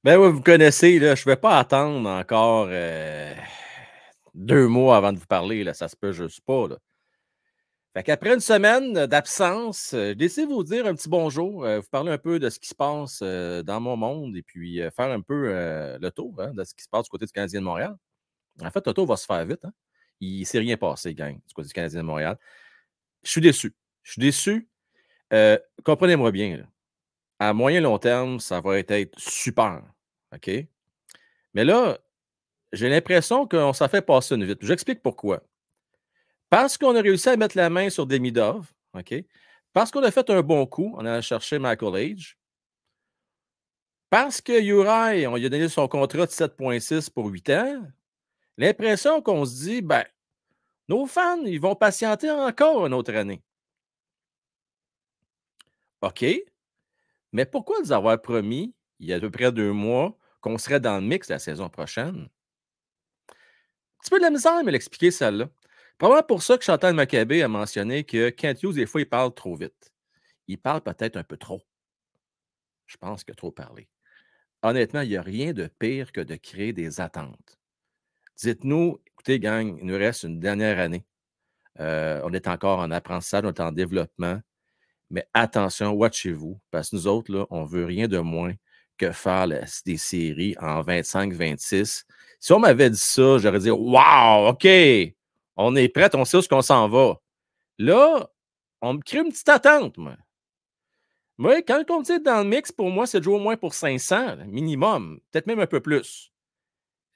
Ben oui, vous connaissez, là, je ne vais pas attendre encore 2 mois avant de vous parler, là, ça se peut juste pas, là. Fait qu'après une semaine d'absence, j'ai décidé de vous dire un petit bonjour, vous parler un peu de ce qui se passe, dans mon monde et puis, faire un peu, le tour, hein, de ce qui se passe du côté du Canadien de Montréal. En fait, le tour va se faire vite, hein. Il ne s'est rien passé, gang, du côté du Canadien de Montréal. Je suis déçu. Je suis déçu. Comprenez-moi bien, là. À moyen long terme, ça va être super, OK? Mais là, j'ai l'impression qu'on s'en fait passer une vite. J'explique pourquoi. Parce qu'on a réussi à mettre la main sur Demidov, OK? Parce qu'on a fait un bon coup en allant chercher Michael Age. Parce que Uri, on lui a donné son contrat de 7,6 pour 8 ans. L'impression qu'on se dit, ben, nos fans, ils vont patienter encore une autre année. OK, mais pourquoi nous avoir promis, il y a à peu près 2 mois, qu'on serait dans le mix la saison prochaine? Un petit peu de la misère à me l'expliquer, celle-là. Probablement pour ça que Chantal Maccabé a mentionné que Kent Hughes, des fois, il parle trop vite. Il parle peut-être un peu trop. Je pense qu'il a trop parlé. Honnêtement, il n'y a rien de pire que de créer des attentes. Dites-nous, écoutez, gang, il nous reste une dernière année. On est encore en apprentissage, on est en développement. Mais attention, watchez-vous, parce que nous autres, là, on ne veut rien de moins que faire des séries en 25-26. Si on m'avait dit ça, j'aurais dit wow, OK, on est prêt, on sait où qu'on s'en va. Là, on me crée une petite attente, moi. Moi, quand on me dit dans le mix, pour moi, c'est de jouer au moins pour 500, minimum, peut-être même un peu plus.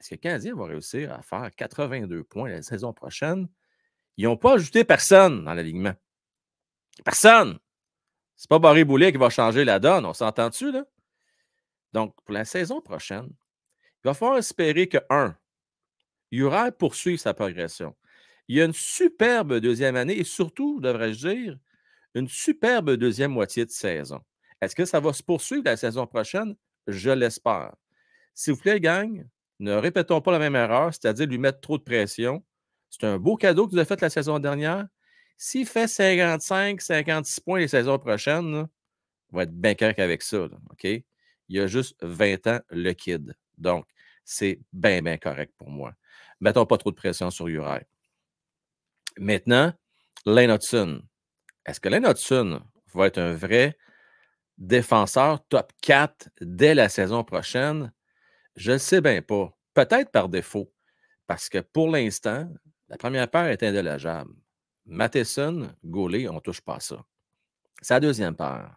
Est-ce que le Canadien va réussir à faire 82 points la saison prochaine? Ils n'ont pas ajouté personne dans l'alignement. Personne! C'est pas Barry Boulet qui va changer la donne, on s'entend-tu, là? Donc, pour la saison prochaine, il va falloir espérer que, Uri poursuive sa progression. Il y a une superbe deuxième année et surtout, devrais-je dire, une superbe deuxième moitié de saison. Est-ce que ça va se poursuivre la saison prochaine? Je l'espère. S'il vous plaît, gang, ne répétons pas la même erreur, c'est-à-dire lui mettre trop de pression. C'est un beau cadeau que vous avez fait la saison dernière. S'il fait 55, 56 points les saisons prochaines, là, on va être bien correct avec ça. Là, OK? Il y a juste 20 ans, le kid. Donc, c'est bien, bien correct pour moi. Mettons pas trop de pression sur Uri. Maintenant, Lane Hudson. Est-ce que Lane Hudson va être un vrai défenseur top 4 dès la saison prochaine? Je ne sais bien pas. Peut-être par défaut. Parce que pour l'instant, la première paire est indélogeable. Matheson, Goulet, on ne touche pas à ça. Sa deuxième paire.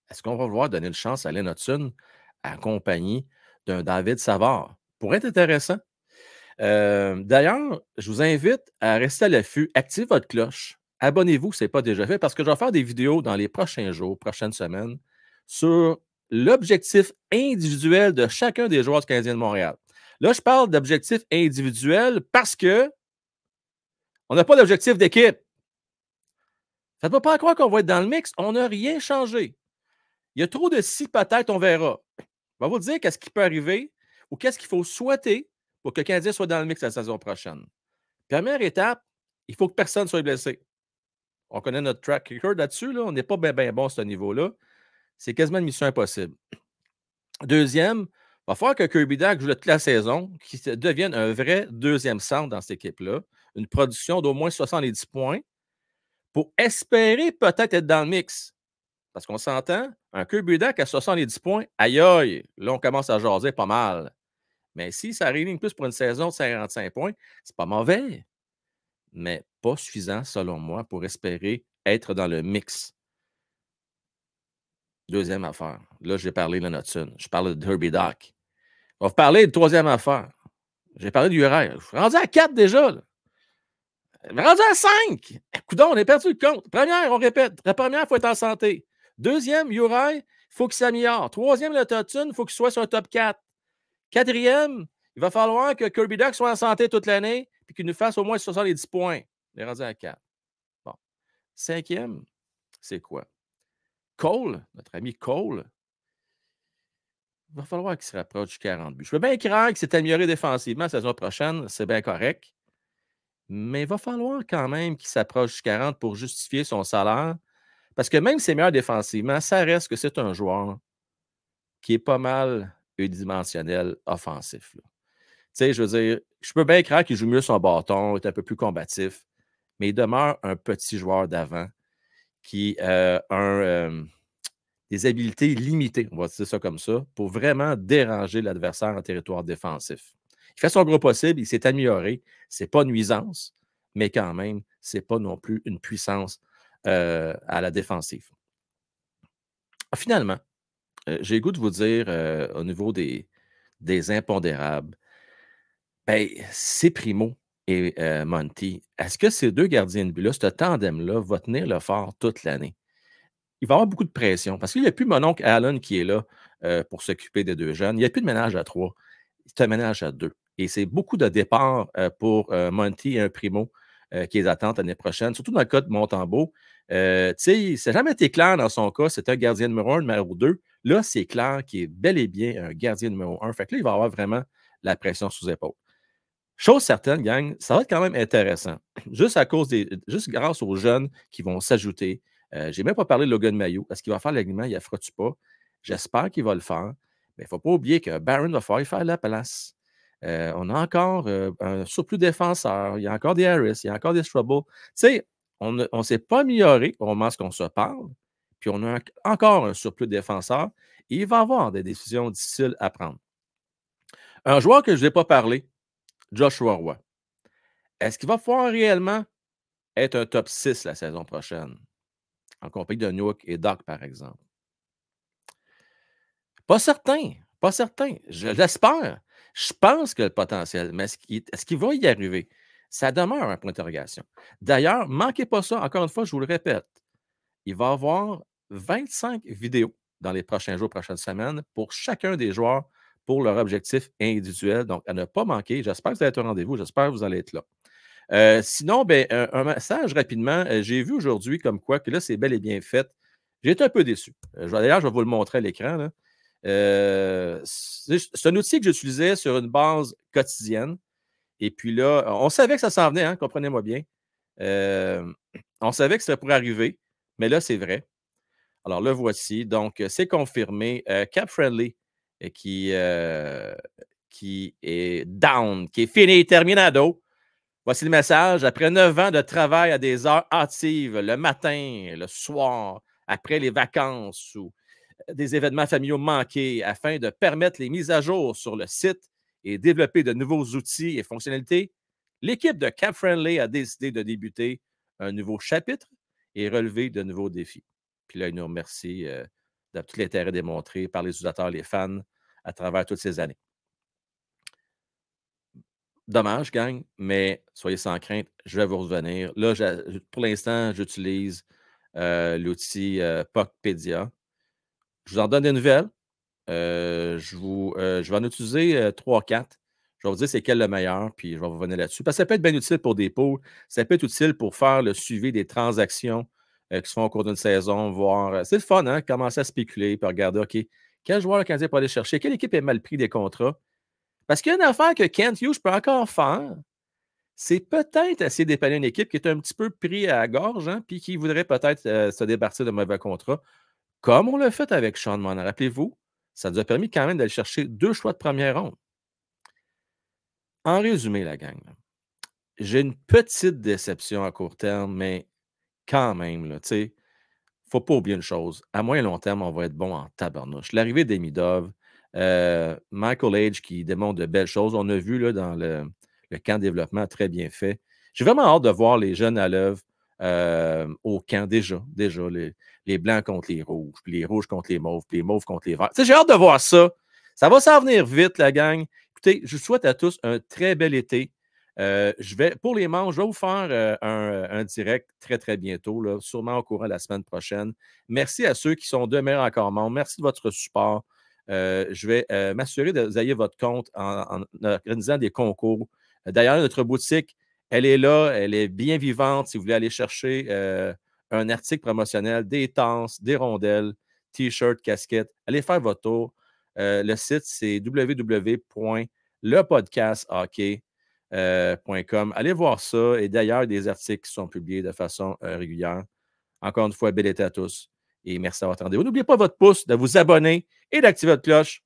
Est-ce qu'on va vouloir donner une chance à Lane Hudson accompagné d'un David Savard? Pourrait être intéressant. D'ailleurs, je vous invite à rester à l'affût, activez votre cloche, abonnez-vous si ce n'est pas déjà fait, parce que je vais faire des vidéos dans les prochains jours, prochaines semaines, sur l'objectif individuel de chacun des joueurs du Canadien de Montréal. Là, je parle d'objectif individuel parce que on n'a pas d'objectif d'équipe. Faites-moi pas croire qu'on va être dans le mix. On n'a rien changé. Il y a trop de si, peut-être, on verra. On va vous dire qu'est-ce qui peut arriver ou qu'est-ce qu'il faut souhaiter pour que le Canadien soit dans le mix la saison prochaine. Première étape, il faut que personne soit blessé. On connaît notre track record là-dessus. Là. On n'est pas bien bon à ce niveau-là. C'est quasiment une mission impossible. Deuxième, il va falloir que Kirby Dach joue toute la saison, qu'il devienne un vrai deuxième centre dans cette équipe-là. Une production d'au moins 70 points pour espérer peut-être être dans le mix. Parce qu'on s'entend, un Kirby Dach à 70 points, aïe aïe, là, on commence à jaser pas mal. Mais si ça réunit plus pour une saison de 55 points, c'est pas mauvais. Mais pas suffisant, selon moi, pour espérer être dans le mix. Deuxième affaire. Là, j'ai parlé de Hudson. Je parle de Kirby Dach. On va vous parler de troisième affaire. J'ai parlé du Uri. Je suis rendu à 4 déjà. Là. Rendu à 5. Coudon, on est perdu le compte. Première, on répète. La première, il faut être en santé. Deuxième, Uri, il faut qu'il s'améliore. Troisième, le Hudson, il faut qu'il soit sur un top 4. Quatrième, il va falloir que Kirby Dach soit en santé toute l'année et qu'il nous fasse au moins 70 points. On est rendu à 4. Bon. Cinquième, c'est quoi? Cole, notre ami Cole, il va falloir qu'il se rapproche du 40 buts. Je peux bien croire qu'il s'est amélioré défensivement la saison prochaine, c'est bien correct. Mais il va falloir quand même qu'il s'approche du 40 pour justifier son salaire. Parce que même s'il est meilleur défensivement, ça reste que c'est un joueur qui est pas mal unidimensionnel offensif. Tu sais, je veux dire, je peux bien croire qu'il joue mieux son bâton, est un peu plus combatif, mais il demeure un petit joueur d'avant qui a des habiletés limitées, on va dire ça comme ça, pour vraiment déranger l'adversaire en territoire défensif. Il fait son gros possible, il s'est amélioré. Ce n'est pas nuisance, mais quand même, ce n'est pas non plus une puissance à la défensive. Finalement, j'ai le goût de vous dire au niveau des impondérables, ben, c'est Primo et Monty. Est-ce que ces deux gardiens de but-là, ce tandem-là, va tenir le fort toute l'année? Il va y avoir beaucoup de pression parce qu'il n'y a plus mon oncle Allen qui est là pour s'occuper des deux jeunes. Il n'y a plus de ménage à 3. C'est un ménage à 2. Et c'est beaucoup de départs pour Monty et un Primo qui les attendent l'année prochaine, surtout dans le cas de Montembeault. Tu sais, ça n'a jamais été clair dans son cas, c'est un gardien numéro 1, numéro 2. Là, c'est clair qu'il est bel et bien un gardien numéro 1. Fait que là, il va avoir vraiment la pression sous épaule. Chose certaine, gang, ça va être quand même intéressant. Juste grâce aux jeunes qui vont s'ajouter. Je n'ai même pas parlé de Logan Mayo. Est-ce qu'il va faire l'alignement? Il ne fera-tu pas? J'espère qu'il va le faire. Mais il ne faut pas oublier que Barron va falloir faire la place. On a encore un surplus défenseur. Il y a encore des Harris. Il y a encore des Strubble. Tu sais, on ne s'est pas amélioré au moment où on se parle. Puis on a encore un surplus défenseur. Et il va y avoir des décisions difficiles à prendre. Un joueur que je n'ai pas parlé, Joshua Roy. Est-ce qu'il va pouvoir réellement être un top 6 la saison prochaine? En compagnie de Newark et Doc, par exemple. Pas certain. Pas certain. Je l'espère. Je pense qu'il a le potentiel, mais est-ce qu'il va y arriver? Ça demeure un point d'interrogation. D'ailleurs, manquez pas ça, encore une fois, je vous le répète. Il va y avoir 25 vidéos dans les prochains jours, prochaines semaines, pour chacun des joueurs, pour leur objectif individuel. Donc, à ne pas manquer. J'espère que vous allez être au rendez-vous. J'espère que vous allez être là. Sinon, ben, un message rapidement. J'ai vu aujourd'hui comme quoi que là, c'est bel et bien fait. J'ai été un peu déçu. D'ailleurs, je vais vous le montrer à l'écran. Là. C'est un outil que j'utilisais sur une base quotidienne. Et puis là, on savait que ça s'en venait, hein, comprenez-moi bien. On savait que ça pourrait arriver, mais là, c'est vrai. Alors, le voici. Donc, c'est confirmé. Cap Friendly qui est down, qui est fini, terminado. Voici le message. Après 9 ans de travail à des heures hâtives, le matin, le soir, après les vacances ou des événements familiaux manqués, afin de permettre les mises à jour sur le site et développer de nouveaux outils et fonctionnalités, l'équipe de Cap Friendly a décidé de débuter un nouveau chapitre et relever de nouveaux défis. Puis là, il nous remercie de tout l'intérêt démontré par les utilisateurs, les fans, à travers toutes ces années. Dommage, gang, mais soyez sans crainte, je vais vous revenir. Là, pour l'instant, j'utilise l'outil Puckpedia. Je vous en donne des nouvelles. Je vais en utiliser 3-4. Je vais vous dire c'est quel le meilleur, puis je vais vous revenir là-dessus. Parce que ça peut être bien utile pour des pools. Ça peut être utile pour faire le suivi des transactions qui se font au cours d'une saison, voir. C'est le fun, hein? Commencer à spéculer, puis regarder, OK, quel joueur le Canadien peut aller chercher? Quelle équipe est mal pris des contrats? Parce qu'il y a une affaire que Kent Hughes peut encore faire, c'est peut-être essayer d'épaler une équipe qui est un petit peu pris à la gorge, hein, puis qui voudrait peut-être se débarrasser de mauvais contrats, comme on l'a fait avec Sean Monahan. Rappelez-vous, ça nous a permis quand même d'aller chercher 2 choix de première ronde. En résumé, la gang, j'ai une petite déception à court terme, mais quand même, tu sais, il ne faut pas oublier une chose. À moyen long terme, on va être bon en tabarnouche. L'arrivée d'Emidov, Michael Age qui démontre de belles choses. On a vu là, dans le camp de développement très bien fait. J'ai vraiment hâte de voir les jeunes à l'œuvre au camp déjà les blancs contre les rouges, puis les rouges contre les mauves, puis les mauves contre les verts. Tu sais, j'ai hâte de voir ça. Ça va s'en venir vite, la gang. Écoutez, je vous souhaite à tous un très bel été. Pour les membres, je vais vous faire un direct très, très bientôt, là, sûrement au courant de la semaine prochaine. Merci à ceux qui sont demeurés encore membres. Merci de votre support. Je vais m'assurer que vous ayez votre compte en organisant des concours. D'ailleurs, notre boutique, elle est là, elle est bien vivante. Si vous voulez aller chercher un article promotionnel, des tasses, des rondelles, t-shirts, casquettes, allez faire votre tour. Le site, c'est www.lepodcasthockey.com. Allez voir ça. Et d'ailleurs, des articles qui sont publiés de façon régulière. Encore une fois, bel été à tous. Et merci d'avoir attendu. N'oubliez pas votre pouce, de vous abonner et d'activer votre cloche